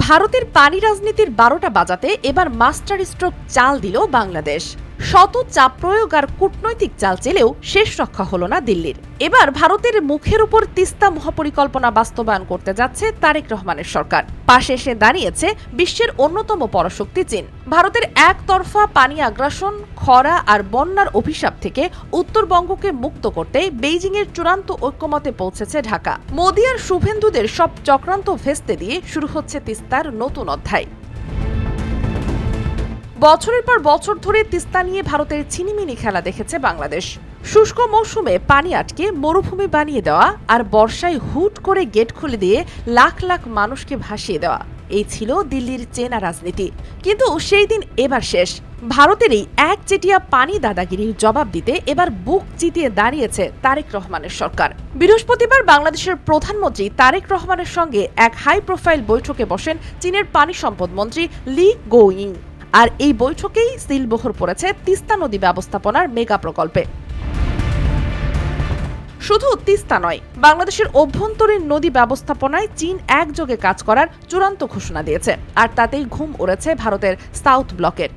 ভারতের পানি রাজনীতির 12টা বাজাতে এবার মাস্টার স্ট্রোক চাল দিল বাংলাদেশ। শত চাপ প্রয়োগ আর কূটনৈতিক চাল চেলেও শেষ রক্ষা হলো না দিল্লির। এবার ভারতের মুখের উপর তিস্তা মহাপরিকল্পনা বাস্তবায়ন করতে যাচ্ছে তারেক রহমানের সরকার। পাশে এসে দাঁড়িয়েছে বিশ্বের অন্যতম পরাশক্তি চীন। ভারতের একতরফা পানি আগ্রাসন, খরা আর বন্যার অভিশাপ থেকে উত্তরবঙ্গকে মুক্ত করতে বেইজিংয়ের চূড়ান্ত ঐক্যমতে পৌঁছেছে ঢাকা। মোদি আর শুভেন্দুদের সব চক্রান্ত ভেস্তে দিয়ে শুরু হচ্ছে তিস্তার নতুন অধ্যায়। বছরের পর বছর ধরে তিস্তা নিয়ে ভারতের ছিনিমিনি খেলা দেখেছে বাংলাদেশ। শুষ্ক মৌসুমে পানি আটকে মরুভূমি বানিয়ে দেওয়া আর বর্ষায় হুট করে গেট খুলে দিয়ে লাখ লাখ মানুষকে ভাসিয়ে দেওয়া, এই ছিল দিল্লির চেনা রাজনীতি। কিন্তু সেই দিন এবার শেষ। ভারতের এই একচেটিয়া পানি দাদাগিরির জবাব দিতে এবার বুক চিতিয়ে দাঁড়িয়েছে তারেক রহমানের সরকার। বৃহস্পতিবার বাংলাদেশের প্রধানমন্ত্রী তারেক রহমানের সঙ্গে এক হাই প্রোফাইল বৈঠকে বসেন চীনের পানি সম্পদ মন্ত্রী লি গোয়িং। আর এই বৈঠকেই সিলমোহর পড়েছে তিস্তা নদী ব্যবস্থাপনার মেগা প্রকল্পে। শুধু তিস্তা নয়, বাংলাদেশের অভ্যন্তরীণ নদী ব্যবস্থাপনায় চীন একযোগে কাজ করার চূড়ান্ত ঘোষণা দিয়েছে। আর তাতেই ঘুম উড়েছে ভারতের সাউথ ব্লকের।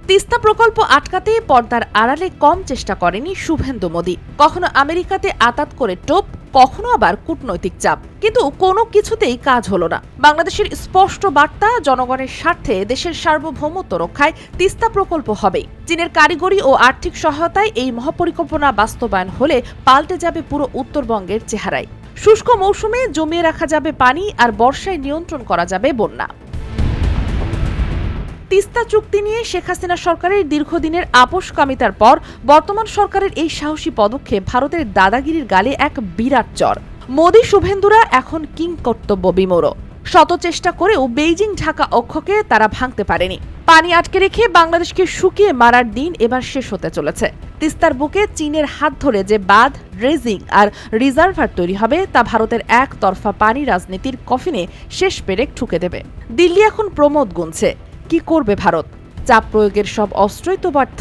তিস্তা প্রকল্প আটকাতে পর্দার আড়ালে কম চেষ্টা করেনি শুভেন্দু মোদি। কখনো আমেরিকাতে আতাত করে টোপ, কখনো আবার কূটনৈতিক চাপ, কিন্তু কোনো কিছুতেই কাজ হলো না। বাংলাদেশের স্পষ্ট বার্তা, জনগণের স্বার্থে দেশের সার্বভৌমত্ব রক্ষায় তিস্তা প্রকল্প হবে। চীনের কারিগরি ও আর্থিক সহায়তায় এই মহাপরিকল্পনা বাস্তবায়ন হলে পাল্টে যাবে পুরো উত্তরবঙ্গের চেহারায়। শুষ্ক মৌসুমে জমিয়ে রাখা যাবে পানি আর বর্ষায় নিয়ন্ত্রণ করা যাবে বন্যা। তিস্তা চুক্তি নিয়ে শেখ হাসিনা সরকারের দীর্ঘদিনের আপোষকামিতার পর বর্তমান সরকারের এই সাহসী পদক্ষেপ ভারতের দাদাগিরির গালে এক বিরাট চর। মোদি শুভেন্দুরা এখন কিংকর্তব্য বিমূঢ়। শত চেষ্টা করেও বেইজিং ঢাকা অক্ষকে তারা ভাঙতে পারেনি। পানি আটকে রেখে বাংলাদেশকে শুকিয়ে মারার দিন এবার শেষ হতে চলেছে। তিস্তার বুকে চীনের হাত ধরে যে বাঁধ, ড্রেজিং আর রিজার্ভার তৈরি হবে, তা ভারতের একতরফা পানি রাজনীতির কফিনে শেষ পেরেক ঠুকে দেবে। দিল্লি এখন প্রমোদ গুনছে, কি করবে ভারত? চাপ প্রয়োগের সব অস্ত্রই তো ব্যর্থ।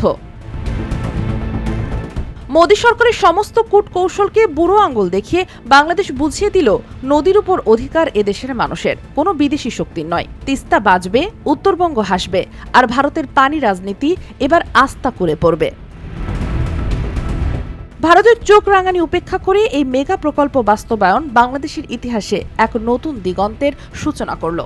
মোদী সরকারের সমস্ত কূটকৌশলকে বুড়ো আঙুল দেখিয়ে বাংলাদেশ বুঝিয়ে দিল নদীর উপর অধিকার এদেশের মানুষের, কোনো বিদেশি শক্তির নয়। তিস্তা বাঁচবে, উত্তরবঙ্গ হাসবে, আর ভারতের পানি রাজনীতি এবার আস্থা করে পড়বে। ভারতের চোখ রাঙানি উপেক্ষা করে এই মেগা প্রকল্প বাস্তবায়ন বাংলাদেশের ইতিহাসে এক নতুন দিগন্তের সূচনা করল।